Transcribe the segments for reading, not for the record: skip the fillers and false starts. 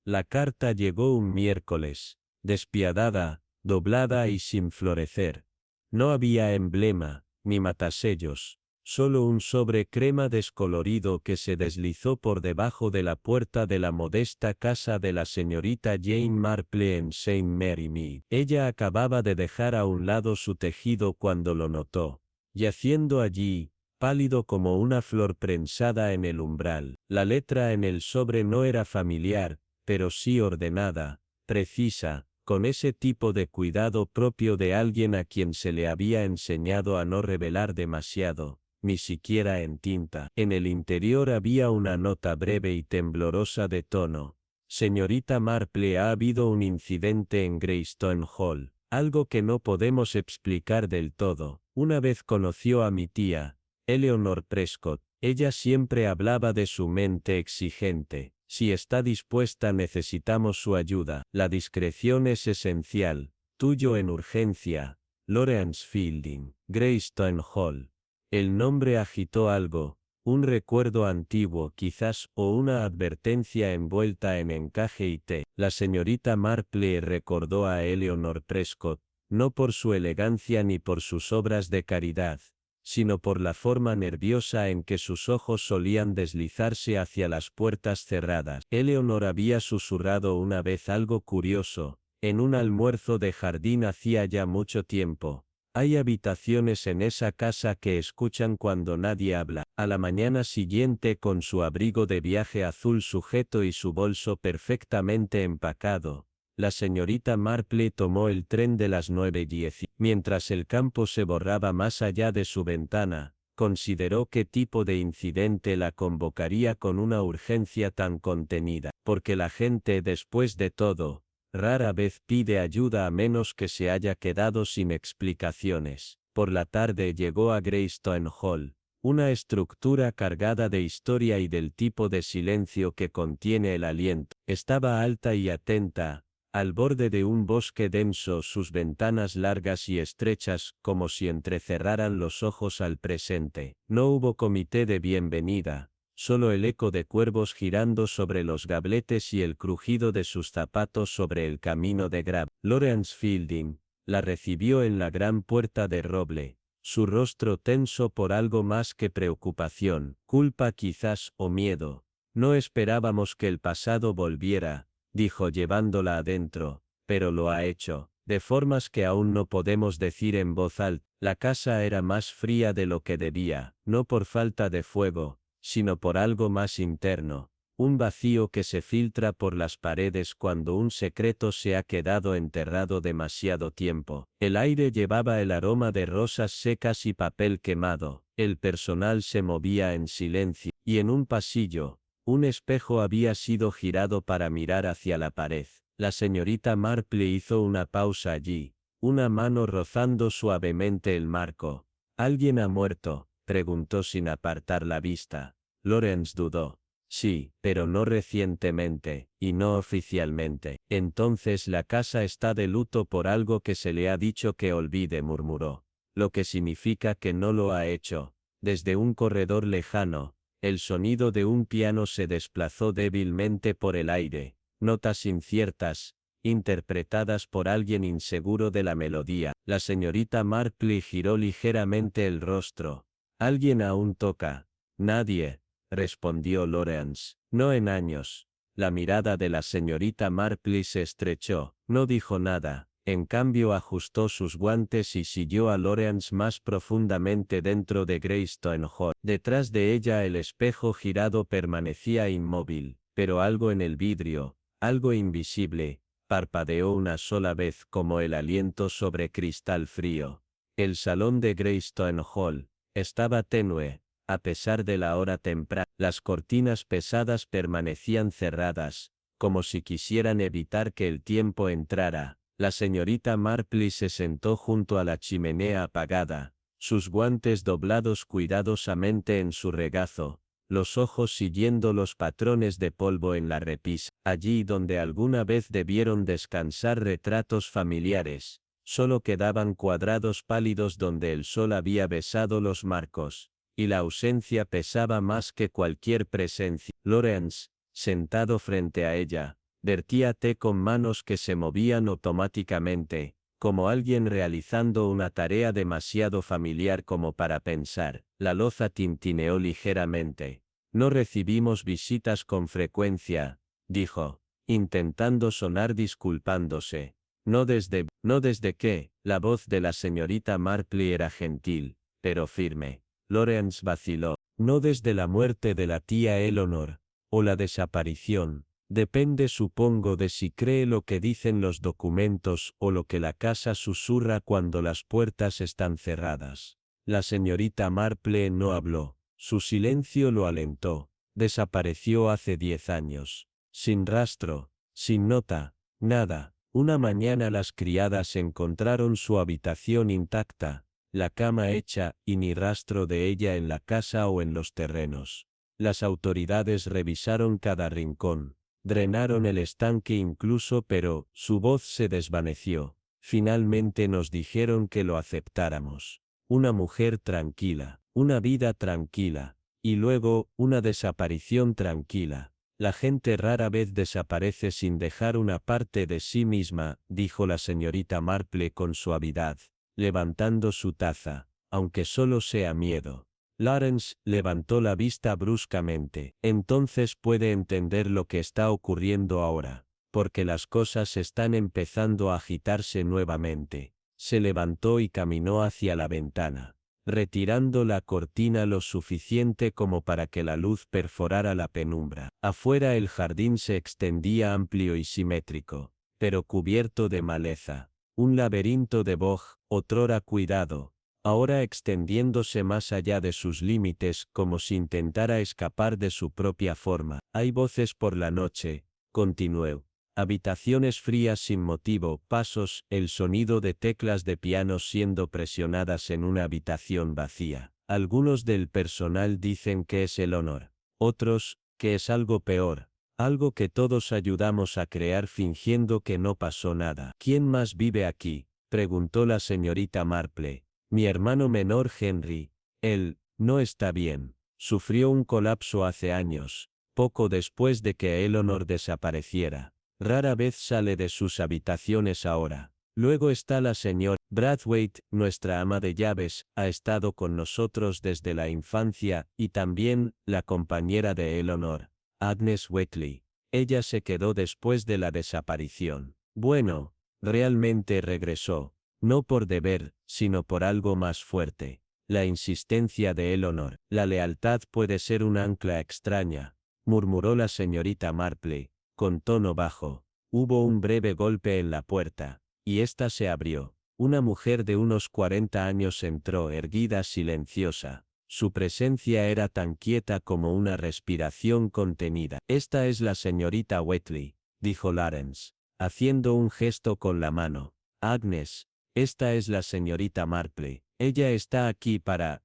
La carta llegó un miércoles, despiadada, doblada y sin florecer. No había emblema, ni matasellos, solo un sobre crema descolorido que se deslizó por debajo de la puerta de la modesta casa de la señorita Jane Marple en Saint Mary Mead. Ella acababa de dejar a un lado su tejido cuando lo notó, yaciendo allí, pálido como una flor prensada en el umbral. La letra en el sobre no era familiar, pero sí ordenada, precisa, con ese tipo de cuidado propio de alguien a quien se le había enseñado a no revelar demasiado, ni siquiera en tinta. En el interior había una nota breve y temblorosa de tono. Señorita Marple, ha habido un incidente en Greystone Hall, algo que no podemos explicar del todo. Una vez conoció a mi tía, Eleanor Prescott. Ella siempre hablaba de su mente exigente. Si está dispuesta, necesitamos su ayuda. La discreción es esencial. Tuyo en urgencia, Lawrence Fielding. Greystone Hall. El nombre agitó algo, un recuerdo antiguo quizás, o una advertencia envuelta en encaje y té. La señorita Marple recordó a Eleanor Prescott, no por su elegancia ni por sus obras de caridad, sino por la forma nerviosa en que sus ojos solían deslizarse hacia las puertas cerradas. Eleanor había susurrado una vez algo curioso, en un almuerzo de jardín hacía ya mucho tiempo. Hay habitaciones en esa casa que escuchan cuando nadie habla. A la mañana siguiente, con su abrigo de viaje azul sujeto y su bolso perfectamente empacado, la señorita Marple tomó el tren de las 9:10. Mientras el campo se borraba más allá de su ventana, consideró qué tipo de incidente la convocaría con una urgencia tan contenida. Porque la gente, después de todo, rara vez pide ayuda a menos que se haya quedado sin explicaciones. Por la tarde llegó a Greystone Hall, una estructura cargada de historia y del tipo de silencio que contiene el aliento. Estaba alta y atenta, al borde de un bosque denso, sus ventanas largas y estrechas, como si entrecerraran los ojos al presente. No hubo comité de bienvenida, solo el eco de cuervos girando sobre los gabletes y el crujido de sus zapatos sobre el camino de grava. Lawrence Fielding la recibió en la gran puerta de roble, su rostro tenso por algo más que preocupación, culpa quizás, o miedo. No esperábamos que el pasado volviera, dijo llevándola adentro, pero lo ha hecho, de formas que aún no podemos decir en voz alta. La casa era más fría de lo que debía, no por falta de fuego, sino por algo más interno, un vacío que se filtra por las paredes cuando un secreto se ha quedado enterrado demasiado tiempo. El aire llevaba el aroma de rosas secas y papel quemado, el personal se movía en silencio, y en un pasillo, un espejo había sido girado para mirar hacia la pared. La señorita Marple hizo una pausa allí, una mano rozando suavemente el marco. ¿Alguien ha muerto?, preguntó sin apartar la vista. Lawrence dudó. Sí, pero no recientemente, y no oficialmente. Entonces la casa está de luto por algo que se le ha dicho que olvide, murmuró. Lo que significa que no lo ha hecho. Desde un corredor lejano, el sonido de un piano se desplazó débilmente por el aire, notas inciertas, interpretadas por alguien inseguro de la melodía. La señorita Marple giró ligeramente el rostro. ¿Alguien aún toca? Nadie, respondió Lawrence. No en años. La mirada de la señorita Marple se estrechó. No dijo nada. En cambio ajustó sus guantes y siguió a Lawrence más profundamente dentro de Greystone Hall. Detrás de ella el espejo girado permanecía inmóvil, pero algo en el vidrio, algo invisible, parpadeó una sola vez como el aliento sobre cristal frío. El salón de Greystone Hall estaba tenue, a pesar de la hora temprana. Las cortinas pesadas permanecían cerradas, como si quisieran evitar que el tiempo entrara. La señorita Marple se sentó junto a la chimenea apagada, sus guantes doblados cuidadosamente en su regazo, los ojos siguiendo los patrones de polvo en la repisa. Allí donde alguna vez debieron descansar retratos familiares, solo quedaban cuadrados pálidos donde el sol había besado los marcos, y la ausencia pesaba más que cualquier presencia. Lawrence, sentado frente a ella, Vertía té con manos que se movían automáticamente, como alguien realizando una tarea demasiado familiar como para pensar. La loza tintineó ligeramente. No recibimos visitas con frecuencia, dijo, intentando sonar disculpándose. No desde que, la voz de la señorita Marpley era gentil, pero firme. Lawrence vaciló. No desde la muerte de la tía Eleanor, o la desaparición. Depende, supongo, de si cree lo que dicen los documentos o lo que la casa susurra cuando las puertas están cerradas. La señorita Marple no habló. Su silencio lo alentó. Desapareció hace 10 años. Sin rastro, sin nota, nada. Una mañana las criadas encontraron su habitación intacta, la cama hecha y ni rastro de ella en la casa o en los terrenos. Las autoridades revisaron cada rincón. Drenaron el estanque incluso, pero su voz se desvaneció. Finalmente nos dijeron que lo aceptáramos. Una mujer tranquila, una vida tranquila, y luego, una desaparición tranquila. La gente rara vez desaparece sin dejar una parte de sí misma, dijo la señorita Marple con suavidad, levantando su taza, aunque solo sea miedo. Lawrence levantó la vista bruscamente. Entonces puede entender lo que está ocurriendo ahora, porque las cosas están empezando a agitarse nuevamente. Se levantó y caminó hacia la ventana, retirando la cortina lo suficiente como para que la luz perforara la penumbra. Afuera el jardín se extendía amplio y simétrico, pero cubierto de maleza. Un laberinto de boj, otrora cuidado, ahora extendiéndose más allá de sus límites como si intentara escapar de su propia forma. Hay voces por la noche, continuó. Habitaciones frías sin motivo, pasos, el sonido de teclas de piano siendo presionadas en una habitación vacía. Algunos del personal dicen que es Eleanor. Otros, que es algo peor. Algo que todos ayudamos a crear fingiendo que no pasó nada. ¿Quién más vive aquí?, preguntó la señorita Marple. Mi hermano menor Henry. Él, no está bien. Sufrió un colapso hace años, poco después de que Eleanor desapareciera. Rara vez sale de sus habitaciones ahora. Luego está la señora Brathwaite, nuestra ama de llaves, ha estado con nosotros desde la infancia, y también, la compañera de Eleanor, Agnes Wheatley. Ella se quedó después de la desaparición. Bueno, realmente regresó. No por deber, sino por algo más fuerte. La insistencia de Eleanor. La lealtad puede ser un ancla extraña, murmuró la señorita Marple, con tono bajo. Hubo un breve golpe en la puerta, y ésta se abrió. Una mujer de unos 40 años entró erguida, silenciosa. Su presencia era tan quieta como una respiración contenida. Esta es la señorita Wheatley, dijo Lawrence, haciendo un gesto con la mano. Agnes. Esta es la señorita Marple. Ella está aquí para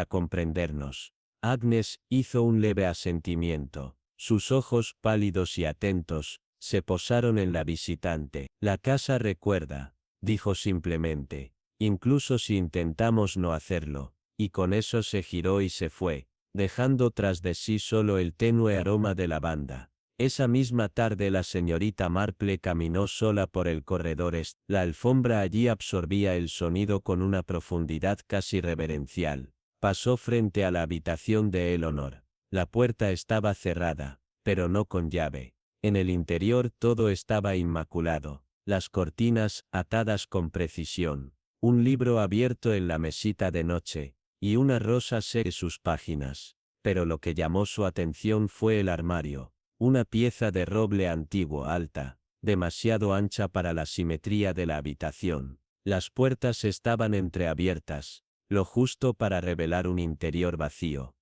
comprendernos. Agnes hizo un leve asentimiento. Sus ojos, pálidos y atentos, se posaron en la visitante. La casa recuerda, dijo simplemente, incluso si intentamos no hacerlo, y con eso se giró y se fue, dejando tras de sí solo el tenue aroma de lavanda. Esa misma tarde la señorita Marple caminó sola por el corredor este. La alfombra allí absorbía el sonido con una profundidad casi reverencial. Pasó frente a la habitación de Eleanor. La puerta estaba cerrada, pero no con llave. En el interior todo estaba inmaculado. Las cortinas atadas con precisión. Un libro abierto en la mesita de noche, y una rosa seca en sus páginas. Pero lo que llamó su atención fue el armario. Una pieza de roble antiguo alta, demasiado ancha para la simetría de la habitación. Las puertas estaban entreabiertas, lo justo para revelar un interior vacío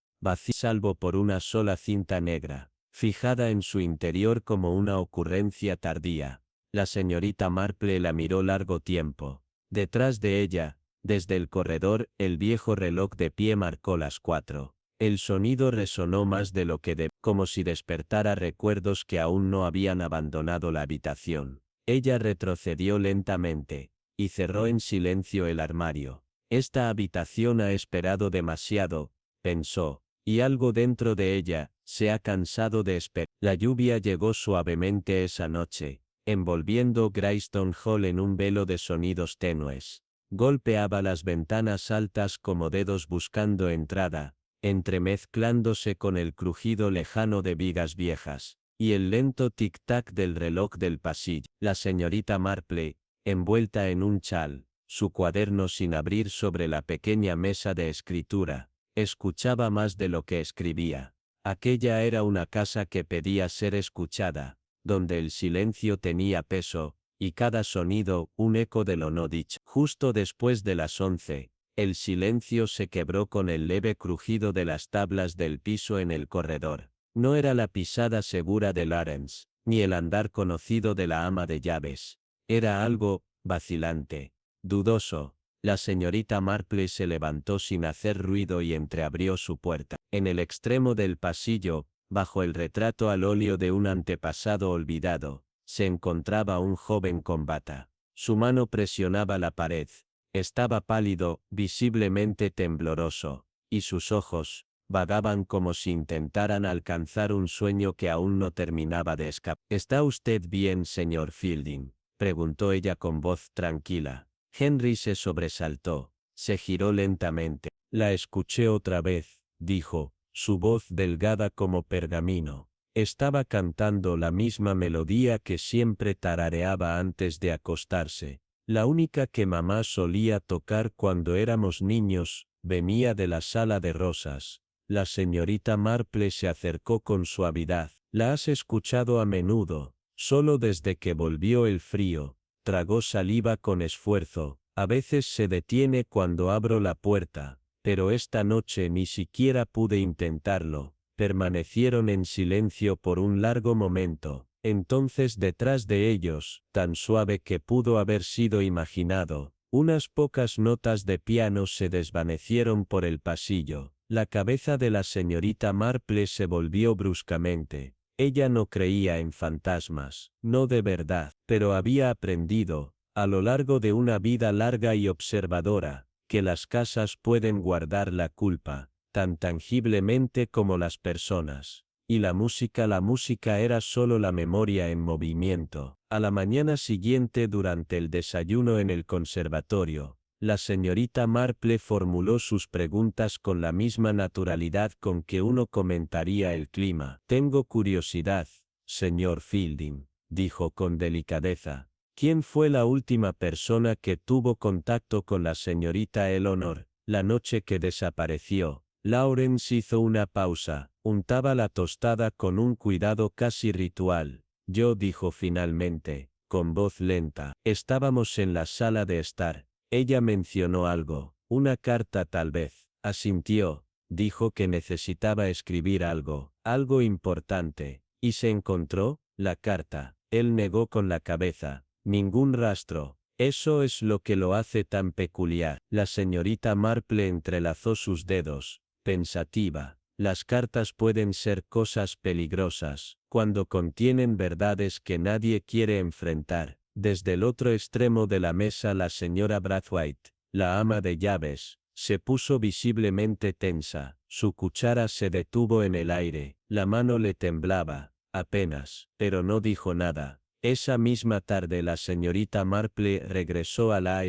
salvo por una sola cinta negra, fijada en su interior como una ocurrencia tardía. La señorita Marple la miró largo tiempo. Detrás de ella, desde el corredor, el viejo reloj de pie marcó las 4. El sonido resonó más de lo que como si despertara recuerdos que aún no habían abandonado la habitación. Ella retrocedió lentamente, y cerró en silencio el armario. Esta habitación ha esperado demasiado, pensó, y algo dentro de ella, Se ha cansado de esperar. La lluvia llegó suavemente esa noche, envolviendo Greystone Hall en un velo de sonidos tenues. Golpeaba las ventanas altas como dedos buscando entrada, entremezclándose con el crujido lejano de vigas viejas, y el lento tic-tac del reloj del pasillo. La señorita Marple, envuelta en un chal, su cuaderno sin abrir sobre la pequeña mesa de escritura, escuchaba más de lo que escribía. Aquella era una casa que pedía ser escuchada, donde el silencio tenía peso, y cada sonido un eco de lo no dicho. Justo después de las 11, el silencio se quebró con el leve crujido de las tablas del piso en el corredor. No era la pisada segura de Lawrence, ni el andar conocido de la ama de llaves. Era algo vacilante, dudoso. La señorita Marple se levantó sin hacer ruido y entreabrió su puerta. En el extremo del pasillo, bajo el retrato al óleo de un antepasado olvidado, se encontraba un joven con bata. Su mano presionaba la pared. Estaba pálido, visiblemente tembloroso, y sus ojos vagaban como si intentaran alcanzar un sueño que aún no terminaba de escapar. ¿Está usted bien, señor Fielding?, preguntó ella con voz tranquila. Henry se sobresaltó, se giró lentamente. La escuché otra vez, dijo, su voz delgada como pergamino. Estaba cantando la misma melodía que siempre tarareaba antes de acostarse. La única que mamá solía tocar cuando éramos niños, venía de la sala de rosas. La señorita Marple se acercó con suavidad. ¿La has escuchado a menudo? Solo desde que volvió el frío. Tragó saliva con esfuerzo. A veces se detiene cuando abro la puerta, pero esta noche ni siquiera pude intentarlo. Permanecieron en silencio por un largo momento. Entonces detrás de ellos, tan suave que pudo haber sido imaginado, unas pocas notas de piano se desvanecieron por el pasillo. La cabeza de la señorita Marple se volvió bruscamente. Ella no creía en fantasmas, no de verdad, pero había aprendido, a lo largo de una vida larga y observadora, que las casas pueden guardar la culpa, tan tangiblemente como las personas. Y la música era solo la memoria en movimiento. A la mañana siguiente, durante el desayuno en el conservatorio, la señorita Marple formuló sus preguntas con la misma naturalidad con que uno comentaría el clima. Tengo curiosidad, señor Fielding, dijo con delicadeza. ¿Quién fue la última persona que tuvo contacto con la señorita Eleanor, la noche que desapareció? Lawrence hizo una pausa, untaba la tostada con un cuidado casi ritual. Yo, dijo finalmente, con voz lenta. Estábamos en la sala de estar. Ella mencionó algo, una carta tal vez. Asintió, dijo que necesitaba escribir algo, algo importante. ¿Y se encontró la carta? Él negó con la cabeza. Ningún rastro. Eso es lo que lo hace tan peculiar. La señorita Marple entrelazó sus dedos, pensativa. Las cartas pueden ser cosas peligrosas, cuando contienen verdades que nadie quiere enfrentar. Desde el otro extremo de la mesa la señora Brathwaite, la ama de llaves, se puso visiblemente tensa. Su cuchara se detuvo en el aire, la mano le temblaba, apenas, pero no dijo nada. Esa misma tarde la señorita Marple regresó a la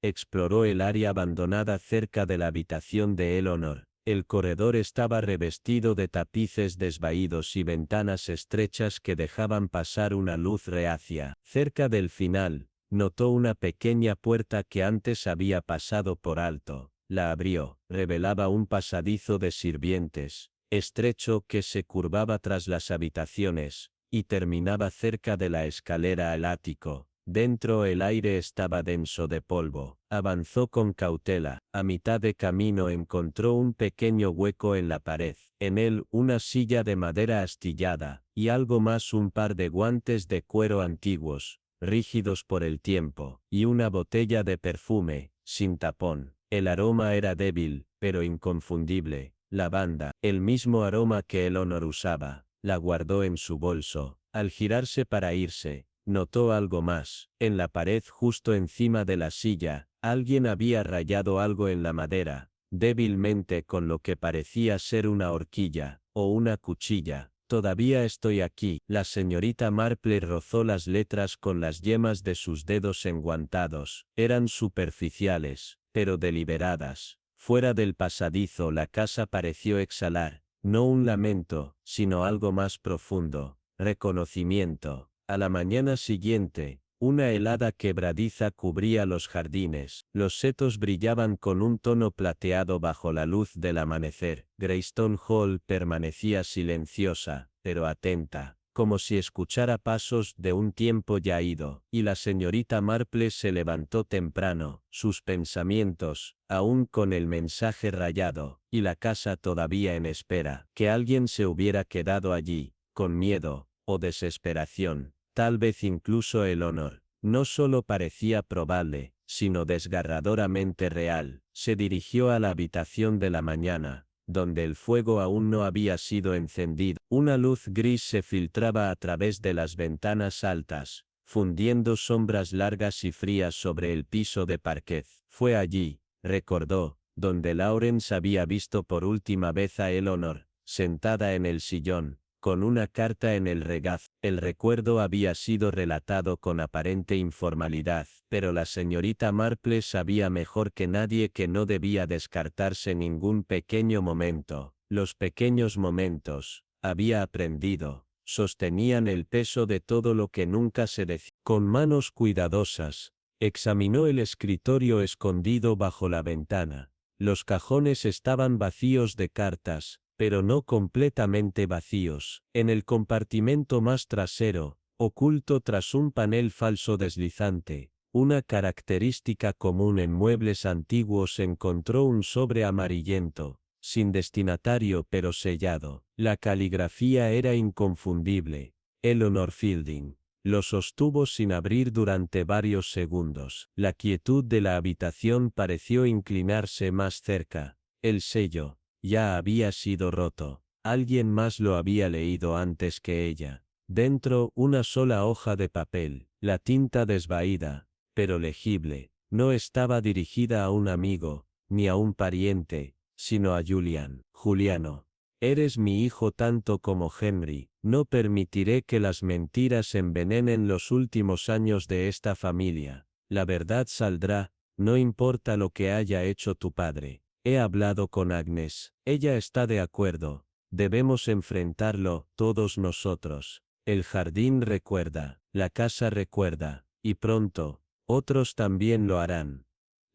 exploró el área abandonada cerca de la habitación de Eleanor. El corredor estaba revestido de tapices desvaídos y ventanas estrechas que dejaban pasar una luz reacia. Cerca del final, notó una pequeña puerta que antes había pasado por alto. La abrió. Revelaba un pasadizo de sirvientes, estrecho, que se curvaba tras las habitaciones, y terminaba cerca de la escalera al ático. Dentro el aire estaba denso de polvo. Avanzó con cautela. A mitad de camino encontró un pequeño hueco en la pared. En él una silla de madera astillada, y algo más, un par de guantes de cuero antiguos, rígidos por el tiempo, y una botella de perfume, sin tapón. El aroma era débil, pero inconfundible. Lavanda, el mismo aroma que Eleanor usaba. La guardó en su bolso. Al girarse para irse, notó algo más. En la pared justo encima de la silla, alguien había rayado algo en la madera, débilmente, con lo que parecía ser una horquilla. o una cuchilla. Todavía estoy aquí. La señorita Marple rozó las letras con las yemas de sus dedos enguantados. Eran superficiales, pero deliberadas. Fuera del pasadizo la casa pareció exhalar, no un lamento, sino algo más profundo, reconocimiento. A la mañana siguiente, una helada quebradiza cubría los jardines. Los setos brillaban con un tono plateado bajo la luz del amanecer. Greystone Hall permanecía silenciosa, pero atenta, como si escuchara pasos de un tiempo ya ido, y la señorita Marple se levantó temprano, sus pensamientos, aún con el mensaje rayado, y la casa todavía en espera, que alguien se hubiera quedado allí, con miedo, o desesperación. Tal vez incluso Eleanor. No solo parecía probable, sino desgarradoramente real. Se dirigió a la habitación de la mañana, donde el fuego aún no había sido encendido. Una luz gris se filtraba a través de las ventanas altas, fundiendo sombras largas y frías sobre el piso de parquet. Fue allí, recordó, donde Lawrence había visto por última vez a Eleanor, sentada en el sillón, con una carta en el regazo. El recuerdo había sido relatado con aparente informalidad, pero la señorita Marple sabía mejor que nadie que no debía descartarse ningún pequeño momento. Los pequeños momentos, había aprendido, sostenían el peso de todo lo que nunca se decía. Con manos cuidadosas, examinó el escritorio escondido bajo la ventana. Los cajones estaban vacíos de cartas, pero no completamente vacíos. En el compartimento más trasero, oculto tras un panel falso deslizante, una característica común en muebles antiguos, encontró un sobre amarillento, sin destinatario pero sellado. La caligrafía era inconfundible. Eleanor Fielding. Lo sostuvo sin abrir durante varios segundos. La quietud de la habitación pareció inclinarse más cerca. El sello ya había sido roto. Alguien más lo había leído antes que ella. Dentro, una sola hoja de papel, la tinta desvaída, pero legible. No estaba dirigida a un amigo, ni a un pariente, sino a Julian. Juliano. Eres mi hijo tanto como Henry. No permitiré que las mentiras envenenen los últimos años de esta familia. La verdad saldrá, no importa lo que haya hecho tu padre. He hablado con Agnes. Ella está de acuerdo. Debemos enfrentarlo, todos nosotros. El jardín recuerda, la casa recuerda, y pronto, otros también lo harán.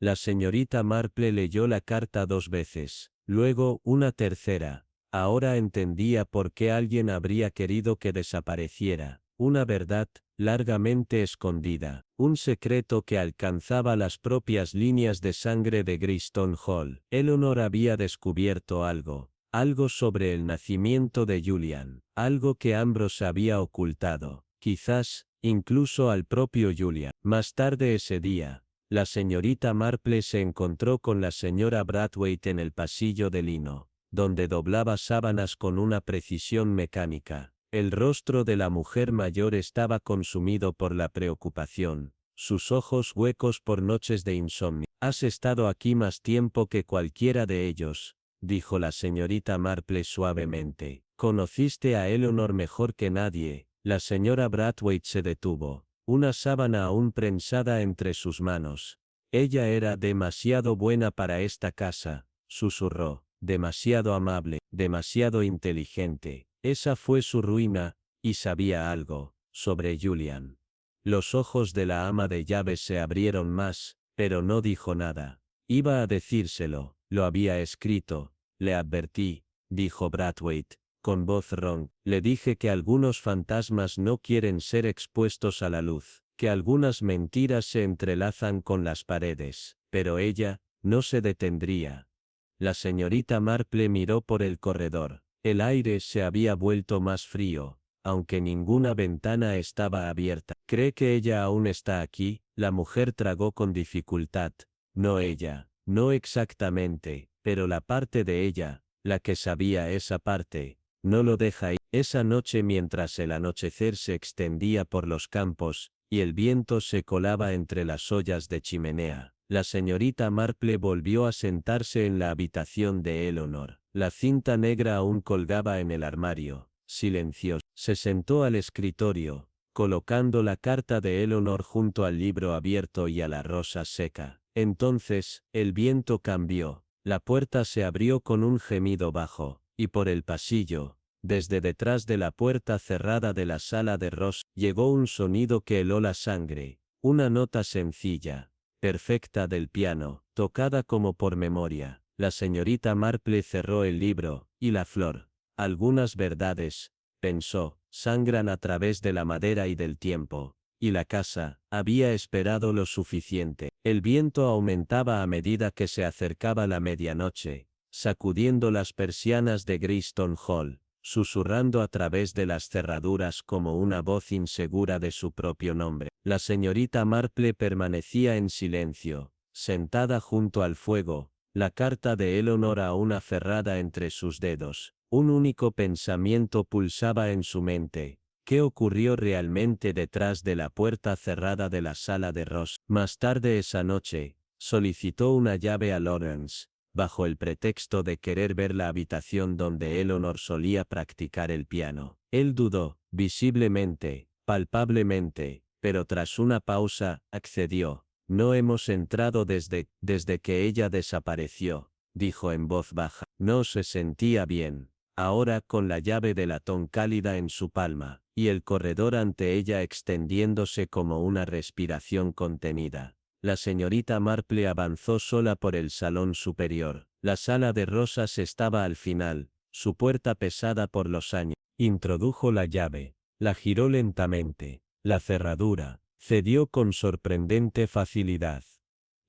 La señorita Marple leyó la carta 2 veces, luego una tercera. Ahora entendía por qué alguien habría querido que desapareciera. Una verdad, largamente escondida. Un secreto que alcanzaba las propias líneas de sangre de Greystone Hall. Eleanor había descubierto algo. Algo sobre el nacimiento de Julian. Algo que Ambrose había ocultado. Quizás, incluso al propio Julian. Más tarde ese día, la señorita Marple se encontró con la señora Brathwaite en el pasillo de lino, donde doblaba sábanas con una precisión mecánica. El rostro de la mujer mayor estaba consumido por la preocupación, sus ojos huecos por noches de insomnio. «Has estado aquí más tiempo que cualquiera de ellos», dijo la señorita Marple suavemente. «Conociste a Eleanor mejor que nadie». La señora Brathwaite se detuvo, una sábana aún prensada entre sus manos. «Ella era demasiado buena para esta casa», susurró. «Demasiado amable, demasiado inteligente. Esa fue su ruina, y sabía algo sobre Julian». Los ojos de la ama de llaves se abrieron más, pero no dijo nada. «Iba a decírselo, lo había escrito, le advertí», dijo Brathwaite, con voz ronca. «Le dije que algunos fantasmas no quieren ser expuestos a la luz, que algunas mentiras se entrelazan con las paredes, pero ella no se detendría». La señorita Marple miró por el corredor. El aire se había vuelto más frío, aunque ninguna ventana estaba abierta. «¿Cree que ella aún está aquí?». La mujer tragó con dificultad. «No ella, no exactamente, pero la parte de ella, la que sabía esa parte, no lo deja ir». Esa noche, mientras el anochecer se extendía por los campos, y el viento se colaba entre las ollas de chimenea, la señorita Marple volvió a sentarse en la habitación de Eleanor. La cinta negra aún colgaba en el armario, silencioso. Se sentó al escritorio, colocando la carta de Eleanor junto al libro abierto y a la rosa seca. Entonces, el viento cambió, la puerta se abrió con un gemido bajo, y por el pasillo, desde detrás de la puerta cerrada de la sala de Ross, llegó un sonido que heló la sangre, una nota sencilla, perfecta del piano, tocada como por memoria. La señorita Marple cerró el libro, y la flor. Algunas verdades, pensó, sangran a través de la madera y del tiempo, y la casa había esperado lo suficiente. El viento aumentaba a medida que se acercaba la medianoche, sacudiendo las persianas de Greyston Hall, susurrando a través de las cerraduras como una voz insegura de su propio nombre. La señorita Marple permanecía en silencio, sentada junto al fuego, la carta de Eleanor aún aferrada entre sus dedos. Un único pensamiento pulsaba en su mente: ¿qué ocurrió realmente detrás de la puerta cerrada de la sala de Ross? Más tarde esa noche, solicitó una llave a Lawrence, bajo el pretexto de querer ver la habitación donde Eleanor solía practicar el piano. Él dudó, visiblemente, palpablemente, pero tras una pausa, accedió. No hemos entrado desde que ella desapareció, dijo en voz baja. No se sentía bien, ahora con la llave de latón cálida en su palma, y el corredor ante ella extendiéndose como una respiración contenida. La señorita Marple avanzó sola por el salón superior. La sala de rosas estaba al final, su puerta pesada por los años. Introdujo la llave, la giró lentamente. La cerradura cedió con sorprendente facilidad.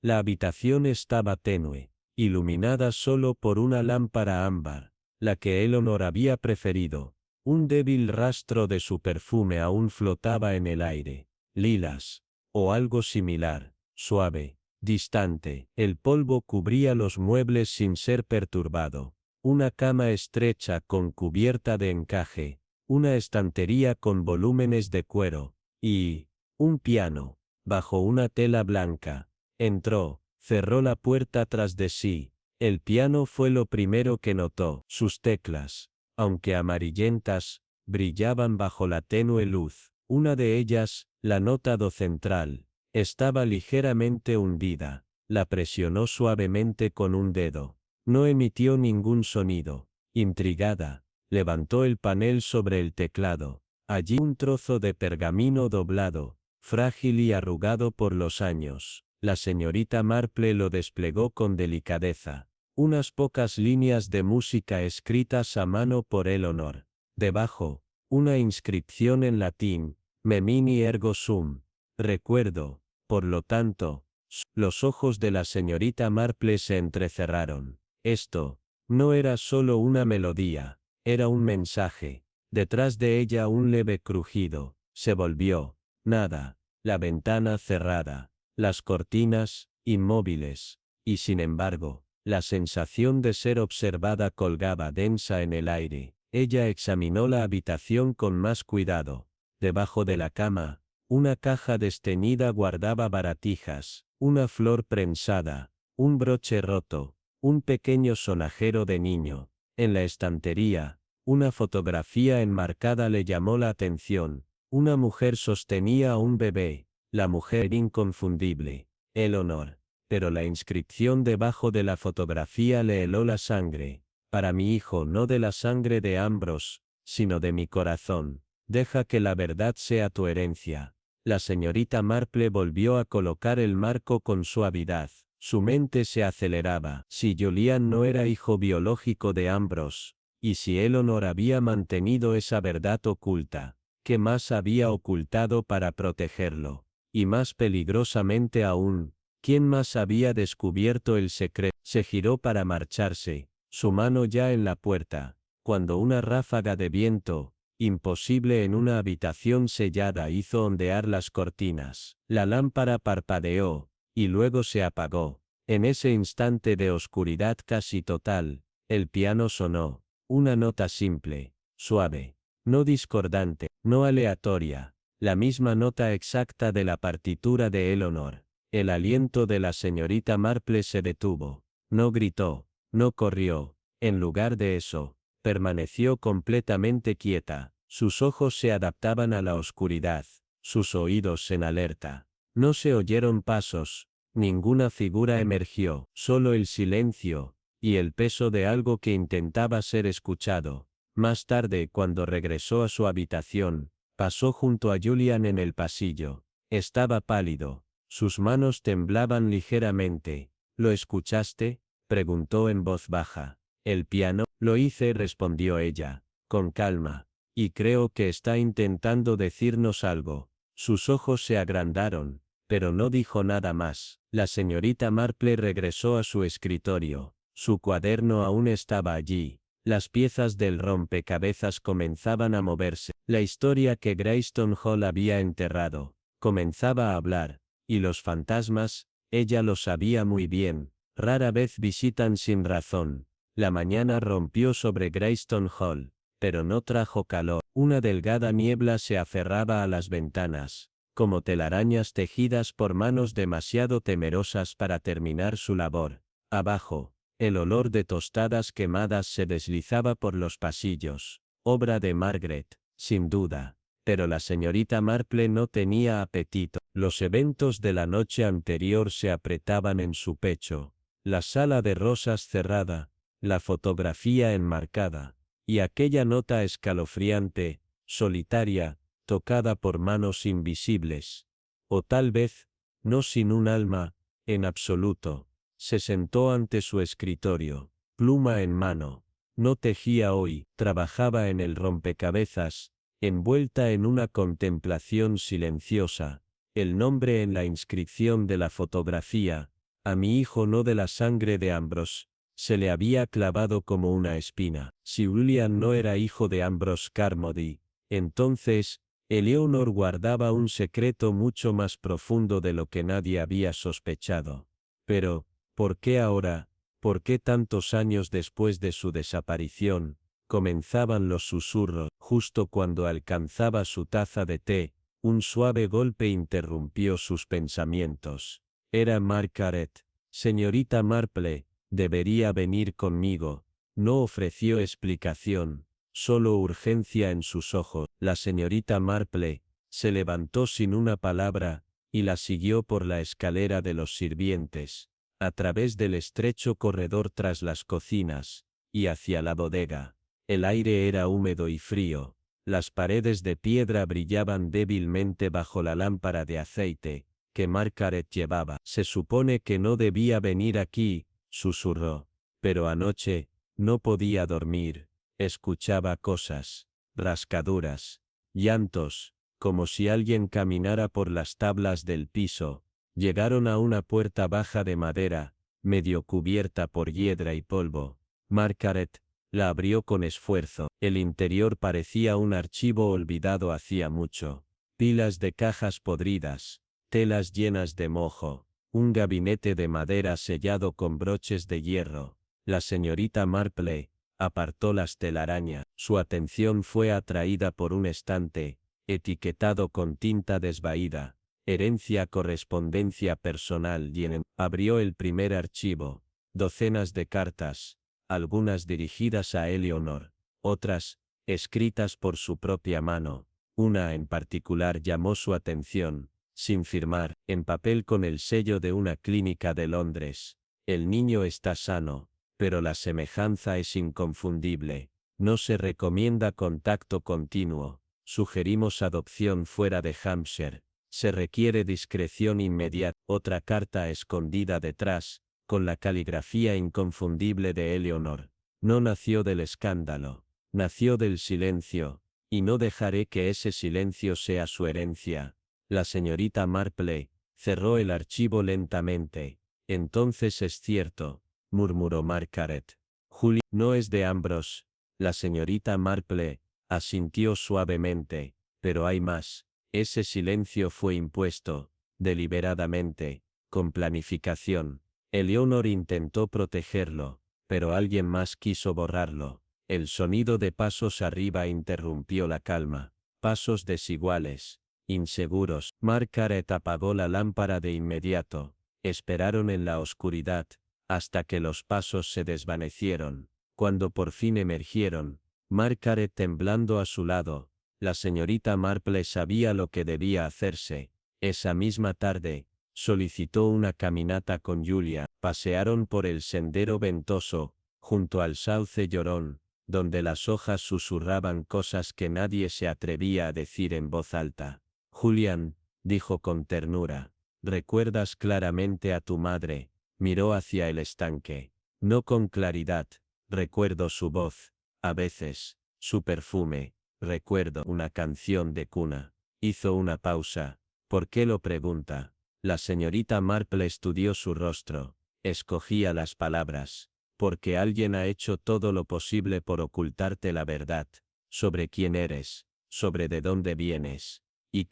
La habitación estaba tenue, iluminada solo por una lámpara ámbar, la que Eleanor había preferido. Un débil rastro de su perfume aún flotaba en el aire. Lilas, o algo similar. Suave, distante, el polvo cubría los muebles sin ser perturbado. Una cama estrecha con cubierta de encaje, una estantería con volúmenes de cuero, y un piano, bajo una tela blanca. Entró, cerró la puerta tras de sí. El piano fue lo primero que notó. Sus teclas, aunque amarillentas, brillaban bajo la tenue luz. Una de ellas, la nota do central, estaba ligeramente hundida. La presionó suavemente con un dedo. No emitió ningún sonido. Intrigada, levantó el panel sobre el teclado. Allí un trozo de pergamino doblado, frágil y arrugado por los años. La señorita Marple lo desplegó con delicadeza. Unas pocas líneas de música escritas a mano por Eleanor. Debajo, una inscripción en latín: Memini ergo sum. Recuerdo, por lo tanto. Los ojos de la señorita Marple se entrecerraron. Esto no era solo una melodía, era un mensaje. Detrás de ella un leve crujido. Se volvió. Nada. La ventana cerrada. Las cortinas, inmóviles. Y sin embargo, la sensación de ser observada colgaba densa en el aire. Ella examinó la habitación con más cuidado. Debajo de la cama, una caja desteñida guardaba baratijas, una flor prensada, un broche roto, un pequeño sonajero de niño. En la estantería, una fotografía enmarcada le llamó la atención. Una mujer sostenía a un bebé, la mujer inconfundible, Eleanor. Pero la inscripción debajo de la fotografía le heló la sangre. Para mi hijo, no de la sangre de Ambrose, sino de mi corazón. Deja que la verdad sea tu herencia. La señorita Marple volvió a colocar el marco con suavidad. Su mente se aceleraba. Si Julian no era hijo biológico de Ambrose, y si Eleanor había mantenido esa verdad oculta, ¿qué más había ocultado para protegerlo? Y más peligrosamente aún, ¿quién más había descubierto el secreto? Se giró para marcharse, su mano ya en la puerta, cuando una ráfaga de viento, imposible en una habitación sellada, hizo ondear las cortinas. La lámpara parpadeó, y luego se apagó. En ese instante de oscuridad casi total, el piano sonó, una nota simple, suave, no discordante, no aleatoria, la misma nota exacta de la partitura de Eleanor. El aliento de la señorita Marple se detuvo. No gritó, no corrió, En lugar de eso, permaneció completamente quieta. Sus ojos se adaptaban a la oscuridad, sus oídos en alerta. No se oyeron pasos, ninguna figura emergió, solo el silencio, y el peso de algo que intentaba ser escuchado. Más tarde, cuando regresó a su habitación, pasó junto a Julian en el pasillo. Estaba pálido, sus manos temblaban ligeramente. ¿Lo escuchaste?, preguntó en voz baja. El piano. Lo hice, respondió ella, con calma. Y creo que está intentando decirnos algo. Sus ojos se agrandaron, pero no dijo nada más. La señorita Marple regresó a su escritorio. Su cuaderno aún estaba allí. Las piezas del rompecabezas comenzaban a moverse. La historia que Greyston Hall había enterrado comenzaba a hablar, y los fantasmas, ella lo sabía muy bien, rara vez visitan sin razón. La mañana rompió sobre Greyston Hall, pero no trajo calor. Una delgada niebla se aferraba a las ventanas, como telarañas tejidas por manos demasiado temerosas para terminar su labor. Abajo, el olor de tostadas quemadas se deslizaba por los pasillos. Obra de Margaret, sin duda. Pero la señorita Marple no tenía apetito. Los eventos de la noche anterior se apretaban en su pecho. La sala de rosas cerrada, la fotografía enmarcada, y aquella nota escalofriante, solitaria, tocada por manos invisibles. O tal vez, no sin un alma, en absoluto. Se sentó ante su escritorio, pluma en mano. No tejía hoy, trabajaba en el rompecabezas, envuelta en una contemplación silenciosa. El nombre en la inscripción de la fotografía, a mi hijo no de la sangre de Ambrose, se le había clavado como una espina. Si William no era hijo de Ambrose Carmody, entonces, Eleanor guardaba un secreto mucho más profundo de lo que nadie había sospechado. Pero, ¿por qué ahora, por qué tantos años después de su desaparición, comenzaban los susurros? Justo cuando alcanzaba su taza de té, un suave golpe interrumpió sus pensamientos. Era Margaret. Señorita Marple, debería venir conmigo. No ofreció explicación, solo urgencia en sus ojos. La señorita Marple se levantó sin una palabra, y la siguió por la escalera de los sirvientes, a través del estrecho corredor tras las cocinas, y hacia la bodega. El aire era húmedo y frío. Las paredes de piedra brillaban débilmente bajo la lámpara de aceite que Margaret llevaba. Se supone que no debía venir aquí, susurró. Pero anoche, no podía dormir. Escuchaba cosas, rascaduras, llantos, como si alguien caminara por las tablas del piso. Llegaron a una puerta baja de madera, medio cubierta por hiedra y polvo. Margaret la abrió con esfuerzo. El interior parecía un archivo olvidado hacía mucho. Pilas de cajas podridas, telas llenas de moho, un gabinete de madera sellado con broches de hierro. La señorita Marple apartó las telarañas. Su atención fue atraída por un estante, etiquetado con tinta desvaída. Herencia, correspondencia personal. Abrió el primer archivo. Docenas de cartas, algunas dirigidas a Eleanor, otras, escritas por su propia mano. Una en particular llamó su atención, sin firmar, en papel con el sello de una clínica de Londres. El niño está sano, pero la semejanza es inconfundible. No se recomienda contacto continuo. Sugerimos adopción fuera de Hampshire. Se requiere discreción inmediata. Otra carta escondida detrás, con la caligrafía inconfundible de Eleanor. No nació del escándalo, nació del silencio, y no dejaré que ese silencio sea su herencia. La señorita Marple cerró el archivo lentamente. Entonces es cierto, murmuró Margaret. Julie no es de Ambrose. La señorita Marple asintió suavemente. Pero hay más. Ese silencio fue impuesto, deliberadamente, con planificación. Eleanor intentó protegerlo, pero alguien más quiso borrarlo. El sonido de pasos arriba interrumpió la calma. Pasos desiguales, inseguros. Margaret apagó la lámpara de inmediato. Esperaron en la oscuridad, hasta que los pasos se desvanecieron. Cuando por fin emergieron, Margaret temblando a su lado, la señorita Marple sabía lo que debía hacerse. Esa misma tarde, solicitó una caminata con Julia. Pasearon por el sendero ventoso, junto al sauce llorón, donde las hojas susurraban cosas que nadie se atrevía a decir en voz alta. Julian, dijo con ternura, ¿recuerdas claramente a tu madre? Miró hacia el estanque. No con claridad, recuerdo su voz, a veces, su perfume, recuerdo una canción de cuna. Hizo una pausa. ¿Por qué lo pregunta? La señorita Marple estudió su rostro. Escogía las palabras. Porque alguien ha hecho todo lo posible por ocultarte la verdad, sobre quién eres, sobre de dónde vienes. Y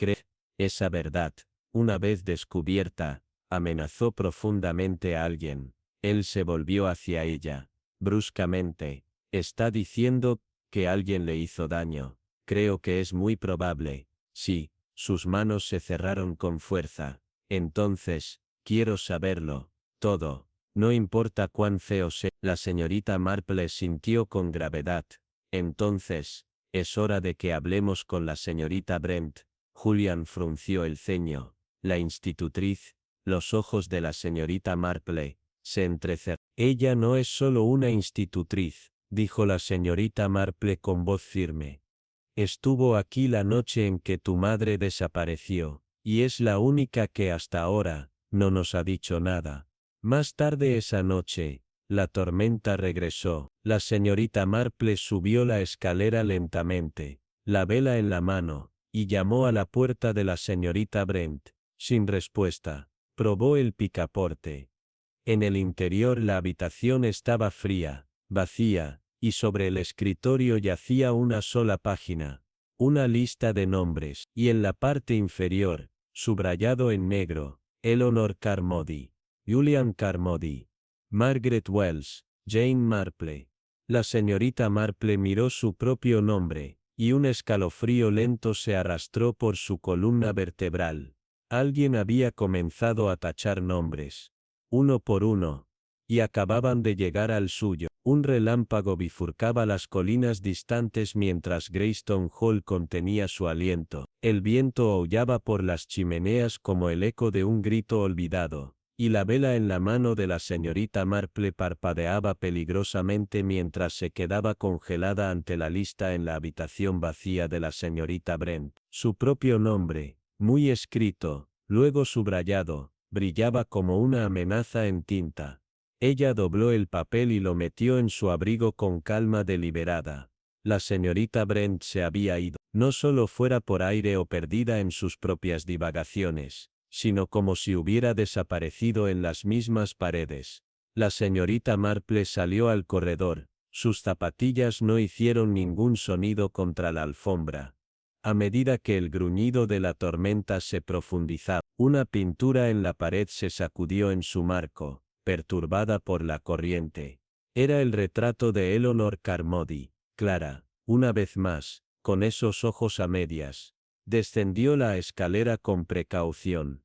esa verdad, una vez descubierta, amenazó profundamente a alguien. Él se volvió hacia ella, bruscamente. Está diciendo que alguien le hizo daño. Creo que es muy probable. Sí, sus manos se cerraron con fuerza. Entonces, quiero saberlo, todo. No importa cuán feo sea. La señorita Marple sintió con gravedad. Entonces, es hora de que hablemos con la señorita Brent. Julian frunció el ceño. La institutriz, los ojos de la señorita Marple, se entrecerraron. Ella no es solo una institutriz, dijo la señorita Marple con voz firme. Estuvo aquí la noche en que tu madre desapareció, y es la única que hasta ahora no nos ha dicho nada. Más tarde esa noche, la tormenta regresó. La señorita Marple subió la escalera lentamente, la vela en la mano, y llamó a la puerta de la señorita Brent. Sin respuesta, probó el picaporte. En el interior la habitación estaba fría, vacía, y sobre el escritorio yacía una sola página, una lista de nombres, y en la parte inferior, subrayado en negro, Eleanor Carmody, Julian Carmody, Margaret Wells, Jane Marple. La señorita Marple miró su propio nombre, y un escalofrío lento se arrastró por su columna vertebral. Alguien había comenzado a tachar nombres, uno por uno, y acababan de llegar al suyo. Un relámpago bifurcaba las colinas distantes mientras Greystone Hall contenía su aliento. El viento aullaba por las chimeneas como el eco de un grito olvidado, y la vela en la mano de la señorita Marple parpadeaba peligrosamente mientras se quedaba congelada ante la lista en la habitación vacía de la señorita Brent. Su propio nombre, muy escrito, luego subrayado, brillaba como una amenaza en tinta. Ella dobló el papel y lo metió en su abrigo con calma deliberada. La señorita Brent se había ido, no solo fuera por aire o perdida en sus propias divagaciones, sino como si hubiera desaparecido en las mismas paredes. La señorita Marple salió al corredor, sus zapatillas no hicieron ningún sonido contra la alfombra. A medida que el gruñido de la tormenta se profundizaba, una pintura en la pared se sacudió en su marco, perturbada por la corriente. Era el retrato de Eleanor Carmody. Clara, una vez más, con esos ojos a medias, descendió la escalera con precaución.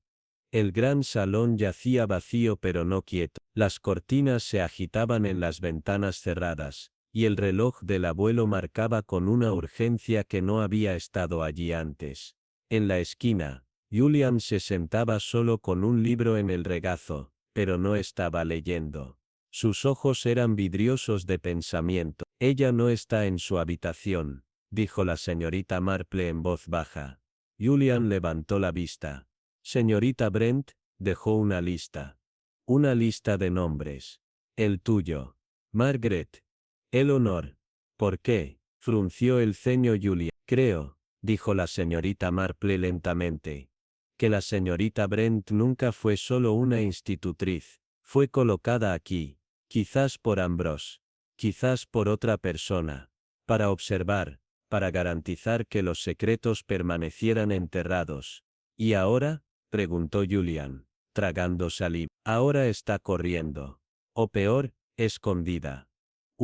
El gran salón yacía vacío pero no quieto. Las cortinas se agitaban en las ventanas cerradas, y el reloj del abuelo marcaba con una urgencia que no había estado allí antes. En la esquina, Julian se sentaba solo con un libro en el regazo, pero no estaba leyendo. Sus ojos eran vidriosos de pensamiento. Ella no está en su habitación, dijo la señorita Marple en voz baja. Julian levantó la vista. Señorita Brent, dejó una lista. Una lista de nombres. El tuyo. Margaret. Eleanor. ¿Por qué? Frunció el ceño Julian. Creo, dijo la señorita Marple lentamente, que la señorita Brent nunca fue solo una institutriz. Fue colocada aquí, quizás por Ambrose, quizás por otra persona, para observar, para garantizar que los secretos permanecieran enterrados. ¿Y ahora? Preguntó Julian, tragando saliva. Ahora está corriendo. O peor, escondida.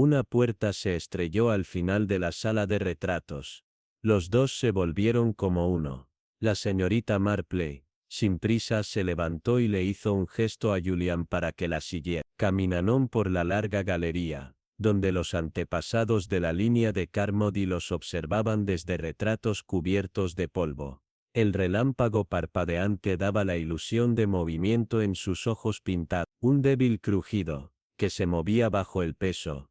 Una puerta se estrelló al final de la sala de retratos. Los dos se volvieron como uno. La señorita Marple, sin prisa, se levantó y le hizo un gesto a Julian para que la siguiera. Caminaron por la larga galería, donde los antepasados de la línea de Carmody los observaban desde retratos cubiertos de polvo. El relámpago parpadeante daba la ilusión de movimiento en sus ojos pintados. Un débil crujido, que se movía bajo el peso,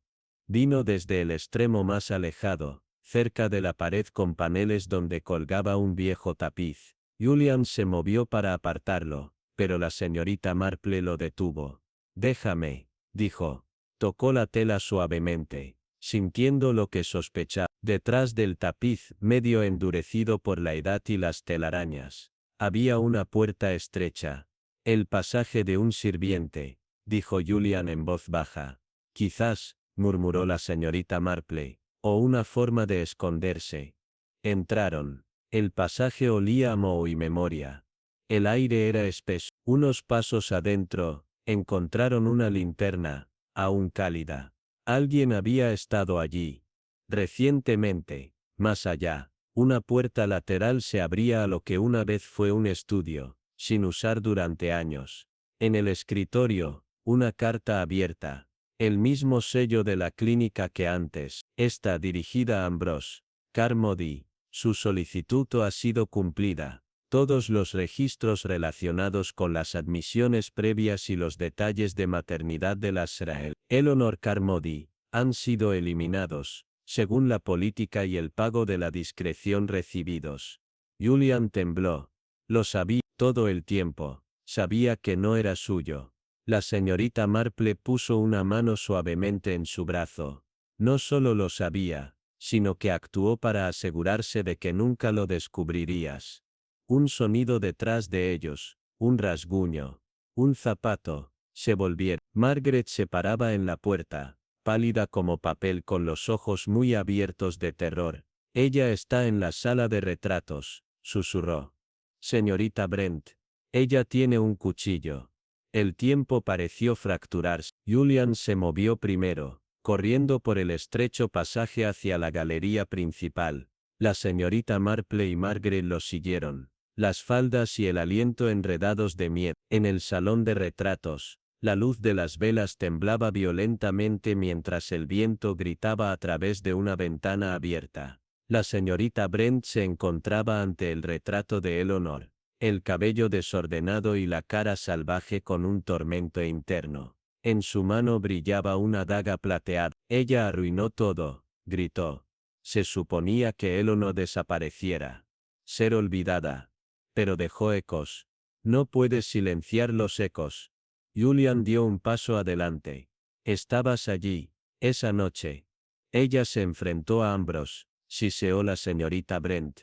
vino desde el extremo más alejado, cerca de la pared con paneles donde colgaba un viejo tapiz. Julian se movió para apartarlo, pero la señorita Marple lo detuvo. «Déjame», dijo. Tocó la tela suavemente, sintiendo lo que sospechaba. Detrás del tapiz, medio endurecido por la edad y las telarañas, había una puerta estrecha. «El pasaje de un sirviente», dijo Julian en voz baja. «Quizás», murmuró la señorita Marple, «o una forma de esconderse». Entraron. El pasaje olía a moho y memoria. El aire era espeso. Unos pasos adentro, encontraron una linterna, aún cálida. Alguien había estado allí. Recientemente. Más allá, una puerta lateral se abría a lo que una vez fue un estudio, sin usar durante años. En el escritorio, una carta abierta. El mismo sello de la clínica que antes. Esta dirigida a Ambrose Carmody. Su solicitud ha sido cumplida. Todos los registros relacionados con las admisiones previas y los detalles de maternidad de la Sra. Eleanor Carmody han sido eliminados, según la política y el pago de la discreción recibidos. Julian tembló. Lo sabía todo el tiempo. Sabía que no era suyo. La señorita Marple puso una mano suavemente en su brazo. No solo lo sabía, sino que actuó para asegurarse de que nunca lo descubrirías. Un sonido detrás de ellos, un rasguño, un zapato, se volvieron. Margaret se paraba en la puerta, pálida como papel con los ojos muy abiertos de terror. «Ella está en la sala de retratos», susurró. «Señorita Brent. Ella tiene un cuchillo». El tiempo pareció fracturarse. Julian se movió primero, corriendo por el estrecho pasaje hacia la galería principal. La señorita Marple y Margaret lo siguieron, las faldas y el aliento enredados de miedo. En el salón de retratos, la luz de las velas temblaba violentamente mientras el viento gritaba a través de una ventana abierta. La señorita Brent se encontraba ante el retrato de Eleanor, el cabello desordenado y la cara salvaje con un tormento interno. En su mano brillaba una daga plateada. «Ella arruinó todo», gritó. Se suponía que Eleanor desapareciera. Ser olvidada. Pero dejó ecos. No puedes silenciar los ecos. Julian dio un paso adelante. «Estabas allí, esa noche». Ella se enfrentó a Ambrose, siseó la señorita Brent.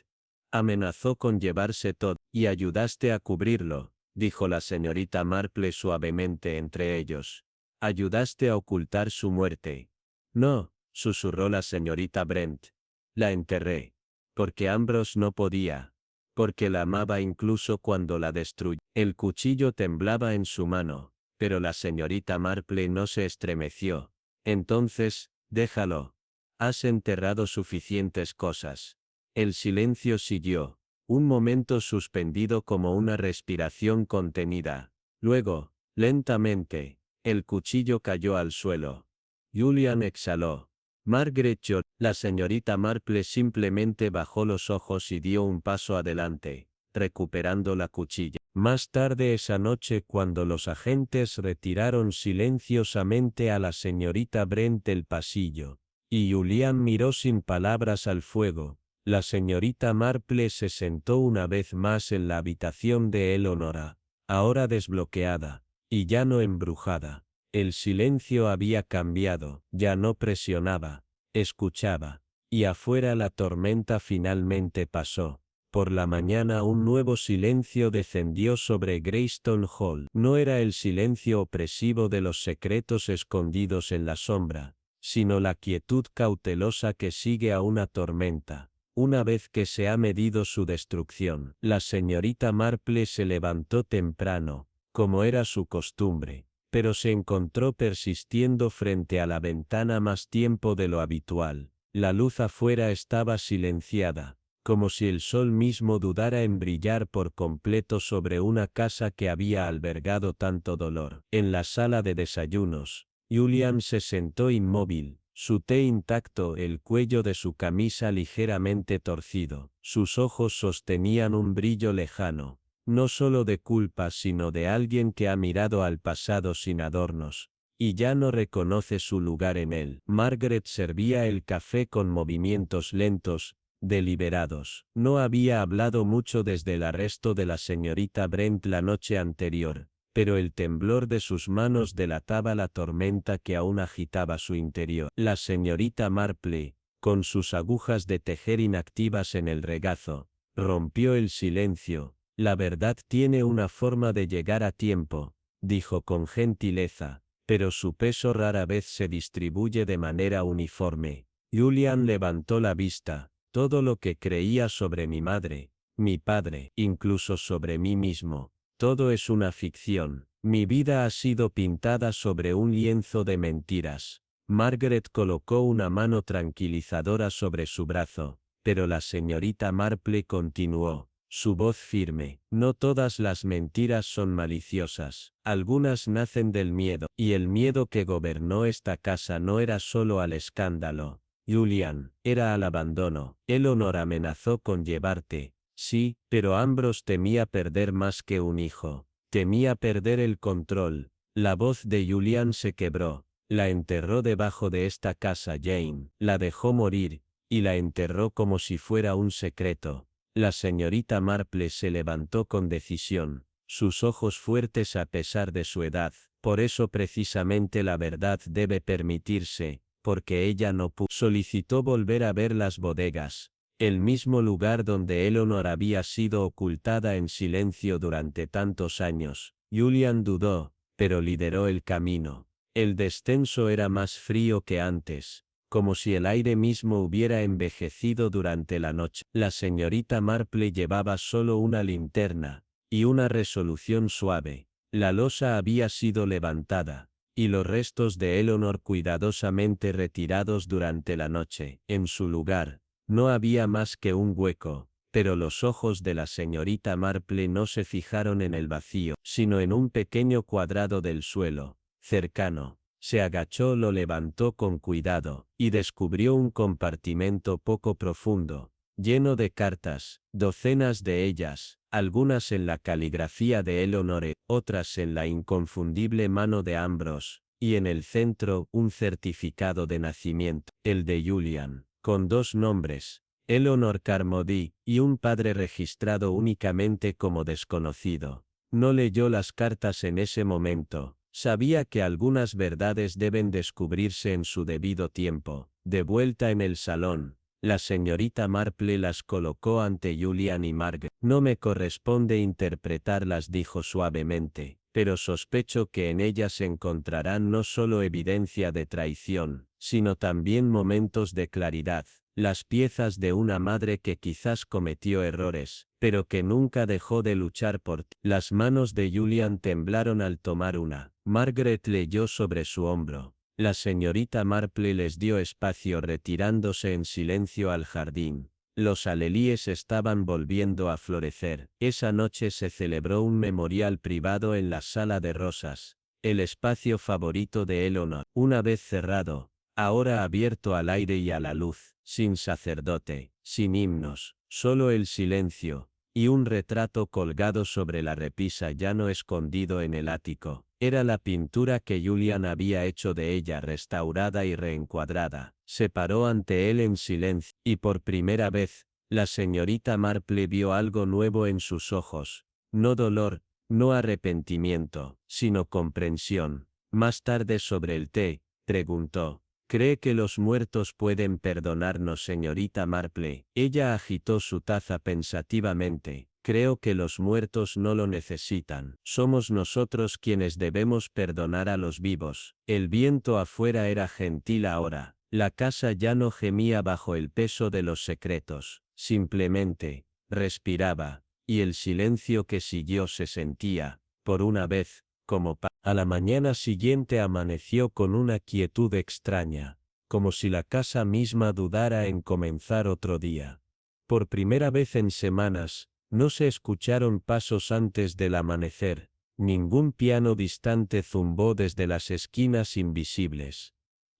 «Amenazó con llevarse todo, y ayudaste a cubrirlo», dijo la señorita Marple suavemente entre ellos. «Ayudaste a ocultar su muerte». «No», susurró la señorita Brent. «La enterré. Porque Ambrose no podía. Porque la amaba incluso cuando la destruyó». El cuchillo temblaba en su mano, pero la señorita Marple no se estremeció. «Entonces, déjalo. Has enterrado suficientes cosas». El silencio siguió, un momento suspendido como una respiración contenida. Luego, lentamente, el cuchillo cayó al suelo. Julian exhaló. Margaret lloró. La señorita Marple simplemente bajó los ojos y dio un paso adelante, recuperando la cuchilla. Más tarde esa noche, cuando los agentes retiraron silenciosamente a la señorita Brent del pasillo, y Julian miró sin palabras al fuego, la señorita Marple se sentó una vez más en la habitación de Eleanor, ahora desbloqueada, y ya no embrujada. El silencio había cambiado, ya no presionaba, escuchaba, y afuera la tormenta finalmente pasó. Por la mañana un nuevo silencio descendió sobre Greystone Hall. No era el silencio opresivo de los secretos escondidos en la sombra, sino la quietud cautelosa que sigue a una tormenta. Una vez que se ha medido su destrucción, la señorita Marple se levantó temprano, como era su costumbre, pero se encontró persistiendo frente a la ventana más tiempo de lo habitual. La luz afuera estaba silenciada, como si el sol mismo dudara en brillar por completo sobre una casa que había albergado tanto dolor. En la sala de desayunos, Julian se sentó inmóvil, su té intacto, el cuello de su camisa ligeramente torcido. Sus ojos sostenían un brillo lejano, no solo de culpa sino de alguien que ha mirado al pasado sin adornos, y ya no reconoce su lugar en él. Margaret servía el café con movimientos lentos, deliberados. No había hablado mucho desde el arresto de la señorita Brent la noche anterior, pero el temblor de sus manos delataba la tormenta que aún agitaba su interior. La señorita Marple, con sus agujas de tejer inactivas en el regazo, rompió el silencio. La verdad tiene una forma de llegar a tiempo, dijo con gentileza, pero su peso rara vez se distribuye de manera uniforme. Julian levantó la vista. Todo lo que creía sobre mi madre, mi padre, incluso sobre mí mismo, todo es una ficción. Mi vida ha sido pintada sobre un lienzo de mentiras. Margaret colocó una mano tranquilizadora sobre su brazo, pero la señorita Marple continuó, su voz firme. No todas las mentiras son maliciosas. Algunas nacen del miedo, y el miedo que gobernó esta casa no era solo al escándalo, Julian, era al abandono. Eleanor amenazó con llevarte. Sí, pero Ambrose temía perder más que un hijo. Temía perder el control. La voz de Julian se quebró. La enterró debajo de esta casa Jane. La dejó morir, y la enterró como si fuera un secreto. La señorita Marple se levantó con decisión, sus ojos fuertes a pesar de su edad. Por eso precisamente la verdad debe permitirse, porque ella no pudo. Solicitó volver a ver las bodegas, el mismo lugar donde Eleanor había sido ocultada en silencio durante tantos años. Julian dudó, pero lideró el camino. El descenso era más frío que antes, como si el aire mismo hubiera envejecido durante la noche. La señorita Marple llevaba solo una linterna, y una resolución suave. La losa había sido levantada, y los restos de Eleanor cuidadosamente retirados durante la noche. En su lugar, no había más que un hueco, pero los ojos de la señorita Marple no se fijaron en el vacío, sino en un pequeño cuadrado del suelo, cercano. Se agachó, lo levantó con cuidado, y descubrió un compartimento poco profundo, lleno de cartas, docenas de ellas, algunas en la caligrafía de Eleanor, otras en la inconfundible mano de Ambrose, y en el centro un certificado de nacimiento, el de Julian, con dos nombres, Eleanor Carmody, y un padre registrado únicamente como desconocido. No leyó las cartas en ese momento. Sabía que algunas verdades deben descubrirse en su debido tiempo. De vuelta en el salón, la señorita Marple las colocó ante Julian y Margaret. No me corresponde interpretarlas, dijo suavemente, pero sospecho que en ellas se encontrarán no solo evidencia de traición, sino también momentos de claridad, las piezas de una madre que quizás cometió errores, pero que nunca dejó de luchar por ti. Las manos de Julian temblaron al tomar una. Margaret leyó sobre su hombro. La señorita Marple les dio espacio retirándose en silencio al jardín. Los alelíes estaban volviendo a florecer. Esa noche se celebró un memorial privado en la sala de rosas, el espacio favorito de Eleanor. Una vez cerrado, ahora abierto al aire y a la luz, sin sacerdote, sin himnos, solo el silencio, y un retrato colgado sobre la repisa llano escondido en el ático. Era la pintura que Julian había hecho de ella, restaurada y reencuadrada. Se paró ante él en silencio, y por primera vez, la señorita Marple vio algo nuevo en sus ojos. No dolor, no arrepentimiento, sino comprensión. Más tarde sobre el té, preguntó. ¿Cree que los muertos pueden perdonarnos, señorita Marple? Ella agitó su taza pensativamente. Creo que los muertos no lo necesitan. Somos nosotros quienes debemos perdonar a los vivos. El viento afuera era gentil ahora. La casa ya no gemía bajo el peso de los secretos. Simplemente, respiraba, y el silencio que siguió se sentía, por una vez, como paz. A la mañana siguiente amaneció con una quietud extraña, como si la casa misma dudara en comenzar otro día. Por primera vez en semanas, no se escucharon pasos antes del amanecer, Ningún piano distante zumbó desde las esquinas invisibles.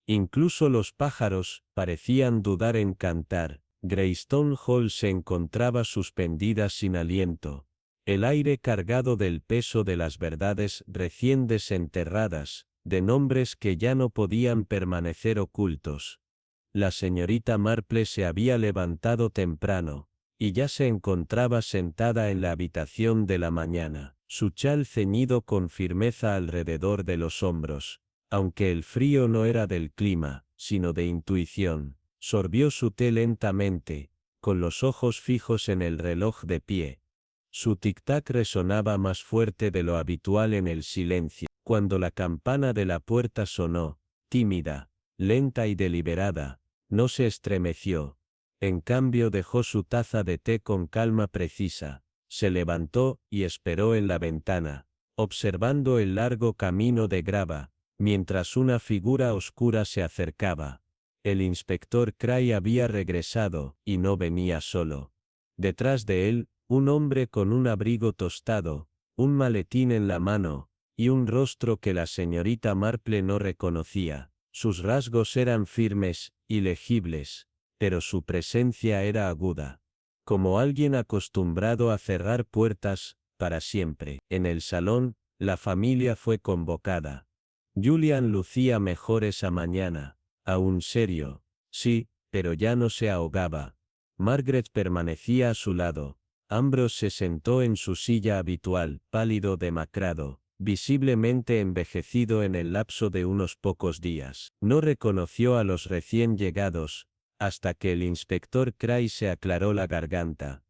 Incluso los pájaros parecían dudar en cantar. Greystone Hall se encontraba suspendida sin aliento. El aire cargado del peso de las verdades recién desenterradas, de nombres que ya no podían permanecer ocultos. La señorita Marple se había levantado temprano, y ya se encontraba sentada en la habitación de la mañana, su chal ceñido con firmeza alrededor de los hombros. Aunque el frío no era del clima, sino de intuición, sorbió su té lentamente, con los ojos fijos en el reloj de pie. Su tic-tac resonaba más fuerte de lo habitual en el silencio. Cuando la campana de la puerta sonó, tímida, lenta y deliberada, no se estremeció. En cambio dejó su taza de té con calma precisa, se levantó y esperó en la ventana, observando el largo camino de grava, mientras una figura oscura se acercaba. El inspector Cray había regresado, y no venía solo. Detrás de él, un hombre con un abrigo tostado, un maletín en la mano, y un rostro que la señorita Marple no reconocía. Sus rasgos eran firmes y legibles, pero su presencia era aguda, como alguien acostumbrado a cerrar puertas para siempre. En el salón, la familia fue convocada. Julian lucía mejor esa mañana, aún serio, sí, pero ya no se ahogaba. Margaret permanecía a su lado. Ambrose se sentó en su silla habitual, pálido, demacrado, visiblemente envejecido en el lapso de unos pocos días. No reconoció a los recién llegados, hasta que el inspector Cray se aclaró la garganta.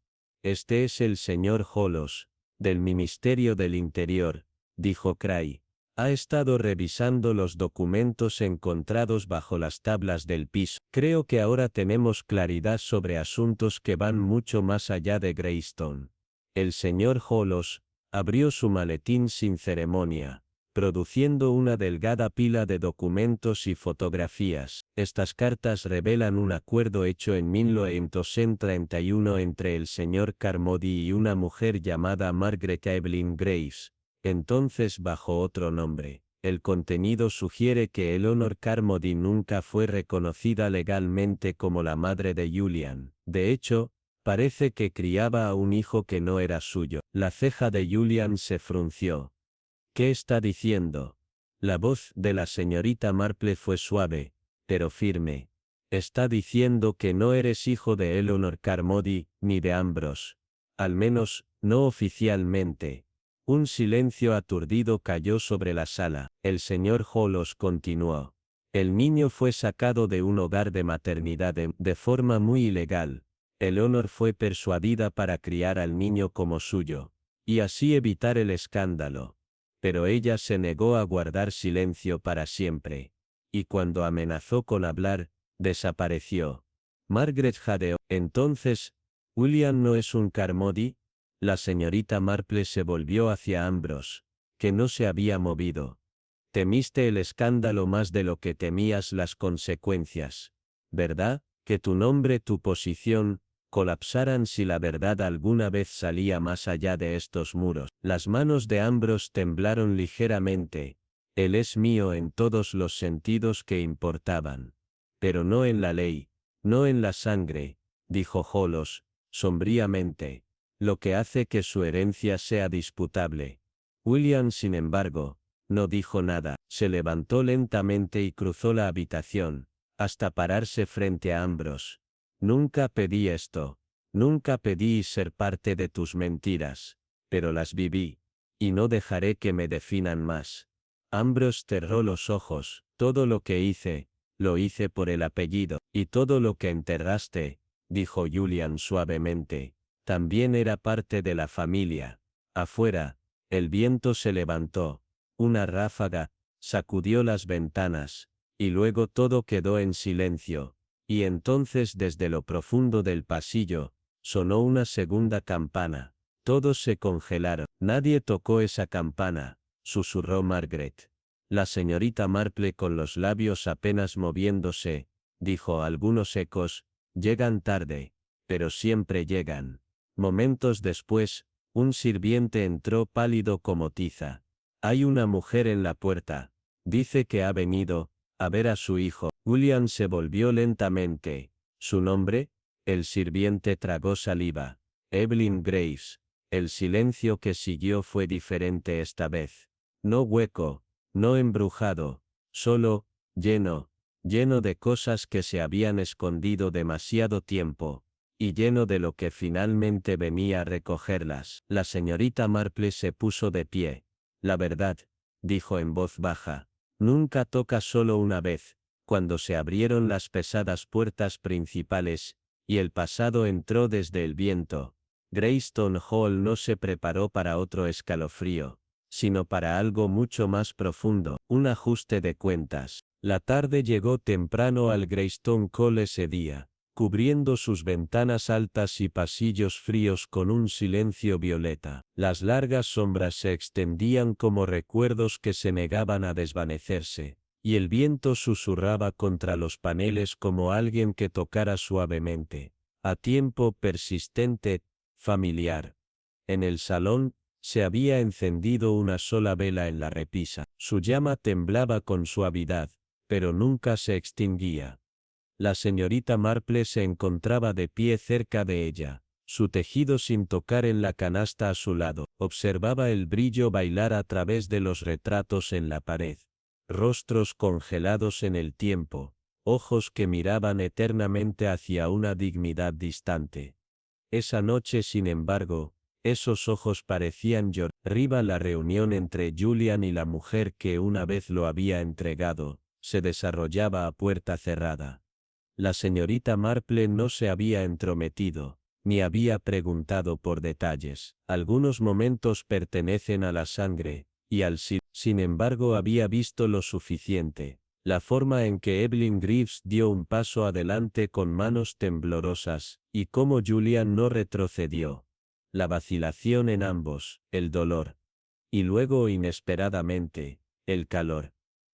Este es el señor Hollos, del Ministerio del Interior, dijo Cray. Ha estado revisando los documentos encontrados bajo las tablas del piso. Creo que ahora tenemos claridad sobre asuntos que van mucho más allá de Greystone. El señor Hollos abrió su maletín sin ceremonia, produciendo una delgada pila de documentos y fotografías. Estas cartas revelan un acuerdo hecho en 1931 entre el señor Carmody y una mujer llamada Margaret Evelyn Graves, entonces bajo otro nombre. El contenido sugiere que Eleanor Carmody nunca fue reconocida legalmente como la madre de Julian. De hecho, parece que criaba a un hijo que no era suyo. La ceja de Julian se frunció. ¿Qué está diciendo? La voz de la señorita Marple fue suave, pero firme. Está diciendo que no eres hijo de Eleanor Carmody, ni de Ambrose. Al menos, no oficialmente. Un silencio aturdido cayó sobre la sala. El señor Hollos continuó. El niño fue sacado de un hogar de maternidad de forma muy ilegal. Eleanor fue persuadida para criar al niño como suyo, y así evitar el escándalo. Pero ella se negó a guardar silencio para siempre. Y cuando amenazó con hablar, desapareció. Margaret jadeó. Entonces, ¿William no es un Carmody? La señorita Marple se volvió hacia Ambrose, que no se había movido. Temiste el escándalo más de lo que temías las consecuencias, ¿verdad? Que tu nombre, tu posición, colapsaran si la verdad alguna vez salía más allá de estos muros. Las manos de Ambrose temblaron ligeramente. Él es mío en todos los sentidos que importaban. Pero no en la ley, no en la sangre, dijo Hollos, sombríamente. Lo que hace que su herencia sea disputable. William, sin embargo, no dijo nada. Se levantó lentamente y cruzó la habitación, hasta pararse frente a Ambrose. Nunca pedí esto. Nunca pedí ser parte de tus mentiras. Pero las viví. Y no dejaré que me definan más. Ambrose cerró los ojos. Todo lo que hice, lo hice por el apellido. Y todo lo que enterraste, dijo Julian suavemente, también era parte de la familia. Afuera, el viento se levantó. Una ráfaga sacudió las ventanas, y luego todo quedó en silencio. Y entonces desde lo profundo del pasillo, sonó una segunda campana. Todos se congelaron. Nadie tocó esa campana, susurró Margaret. La señorita Marple, con los labios apenas moviéndose, dijo: algunos ecos llegan tarde, pero siempre llegan. Momentos después, Un sirviente entró pálido como tiza. Hay una mujer en la puerta. Dice que ha venido a ver a su hijo. Julian se volvió lentamente. ¿Su nombre? El sirviente tragó saliva. Evelyn Graves. El silencio que siguió fue diferente esta vez. No hueco, no embrujado, solo, lleno de cosas que se habían escondido demasiado tiempo, y lleno de lo que finalmente venía a recogerlas. La señorita Marple se puso de pie. La verdad, dijo en voz baja, nunca toca solo una vez. Cuando se abrieron las pesadas puertas principales, y el pasado entró desde el viento, Greystone Hall no se preparó para otro escalofrío, sino para algo mucho más profundo, un ajuste de cuentas. La tarde llegó temprano al Greystone Hall ese día, cubriendo sus ventanas altas y pasillos fríos con un silencio violeta. Las largas sombras se extendían como recuerdos que se negaban a desvanecerse, y el viento susurraba contra los paneles como alguien que tocara suavemente, a tiempo persistente, familiar. En el salón, se había encendido una sola vela en la repisa. Su llama temblaba con suavidad, pero nunca se extinguía. La señorita Marple se encontraba de pie cerca de ella, su tejido sin tocar en la canasta a su lado. Observaba el brillo bailar a través de los retratos en la pared. Rostros congelados en el tiempo, ojos que miraban eternamente hacia una dignidad distante. Esa noche, sin embargo, esos ojos parecían llorar. Arriba la reunión entre Julian y la mujer que una vez lo había entregado, se desarrollaba a puerta cerrada. La señorita Marple no se había entrometido, ni había preguntado por detalles. Algunos momentos pertenecen a la sangre, y al sin embargo había visto lo suficiente. La forma en que Evelyn Greaves dio un paso adelante con manos temblorosas, y cómo Julian no retrocedió. La vacilación en ambos, el dolor. Y luego inesperadamente, el calor.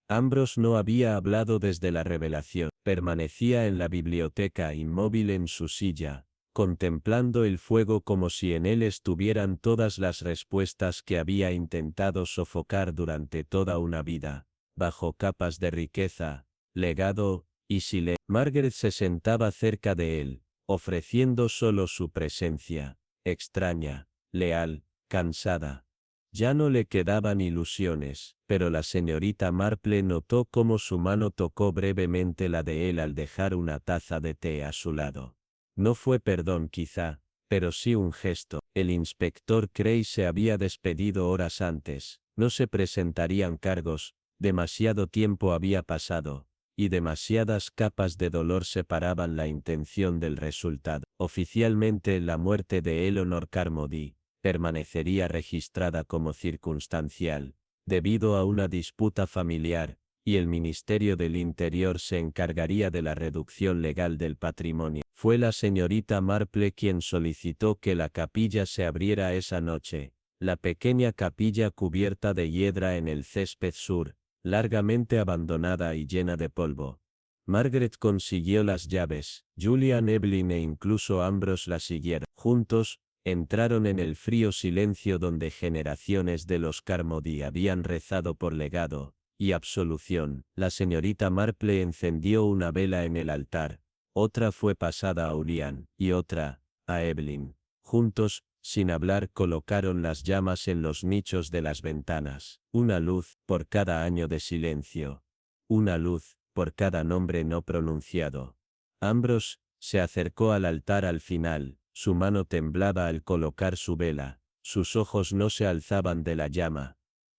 Ambrose no había hablado desde la revelación. Permanecía en la biblioteca inmóvil en su silla, contemplando el fuego como si en él estuvieran todas las respuestas que había intentado sofocar durante toda una vida, bajo capas de riqueza, legado, y silencio. Margaret se sentaba cerca de él, ofreciendo solo su presencia, extraña, leal, cansada. Ya no le quedaban ilusiones, pero la señorita Marple notó cómo su mano tocó brevemente la de él al dejar una taza de té a su lado. No fue perdón quizá, pero sí un gesto. El inspector Cray se había despedido horas antes, no se presentarían cargos, demasiado tiempo había pasado, y demasiadas capas de dolor separaban la intención del resultado. Oficialmente la muerte de Eleanor Carmody permanecería registrada como circunstancial, debido a una disputa familiar, y el Ministerio del Interior se encargaría de la reducción legal del patrimonio. Fue la señorita Marple quien solicitó que la capilla se abriera esa noche, la pequeña capilla cubierta de hiedra en el césped sur, largamente abandonada y llena de polvo. Margaret consiguió las llaves, Julian, Evelyn e incluso Ambrose la siguieron. Juntos, entraron en el frío silencio donde generaciones de los Carmody habían rezado por legado y absolución. La señorita Marple encendió una vela en el altar, otra fue pasada a Julian, y otra, a Evelyn. Juntos, sin hablar, colocaron las llamas en los nichos de las ventanas, una luz por cada año de silencio, una luz por cada nombre no pronunciado. Ambrose se acercó al altar al final. Su mano temblaba al colocar su vela, sus ojos no se alzaban de la llama.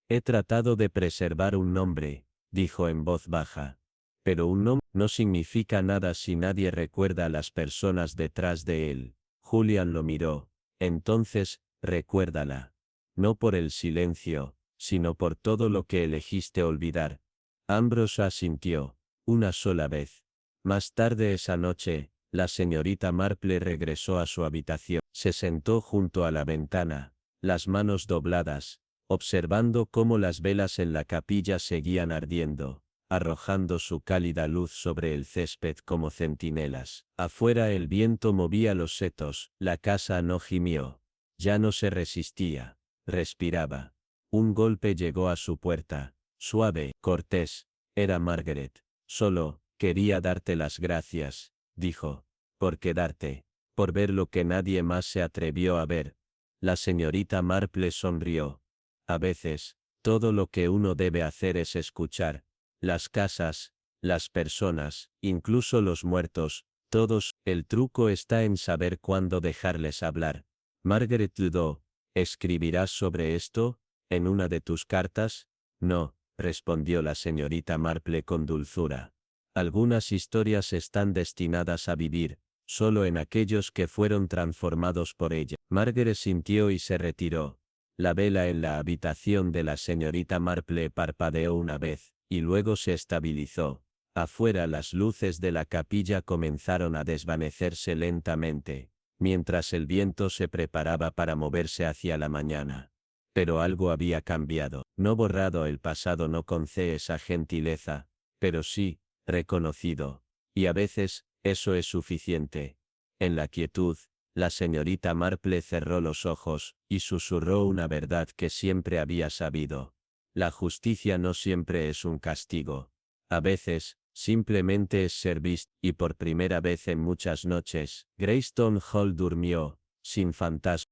He tratado de preservar un nombre, dijo en voz baja. Pero un nombre no significa nada si nadie recuerda a las personas detrás de él. Julian lo miró. Entonces, recuérdala. No por el silencio, sino por todo lo que elegiste olvidar. Ambrose asintió, una sola vez. Más tarde esa noche, la señorita Marple regresó a su habitación. Se sentó junto a la ventana, las manos dobladas, observando cómo las velas en la capilla seguían ardiendo, arrojando su cálida luz sobre el césped como centinelas. Afuera el viento movía los setos, la casa no gimió. Ya no se resistía. Respiraba. Un golpe llegó a su puerta. Suave, cortés. Era Margaret. Solo, quería darte las gracias, dijo. Por quedarte. Por ver lo que nadie más se atrevió a ver. La señorita Marple sonrió. A veces, todo lo que uno debe hacer es escuchar. Las casas, las personas, incluso los muertos, todos, el truco está en saber cuándo dejarles hablar. Margaret dudó. ¿Escribirás sobre esto? ¿En una de tus cartas? No, respondió la señorita Marple con dulzura. Algunas historias están destinadas a vivir, solo en aquellos que fueron transformados por ella. Margaret sintió y se retiró. La vela en la habitación de la señorita Marple parpadeó una vez, y luego se estabilizó. Afuera las luces de la capilla comenzaron a desvanecerse lentamente, mientras el viento se preparaba para moverse hacia la mañana. Pero algo había cambiado. No borrado el pasado, no con esa gentileza, pero sí, reconocido. Y a veces, eso es suficiente. En la quietud, la señorita Marple cerró los ojos, y susurró una verdad que siempre había sabido. La justicia no siempre es un castigo. A veces, simplemente es ser visto, y por primera vez en muchas noches, Greystone Hall durmió, sin fantasma.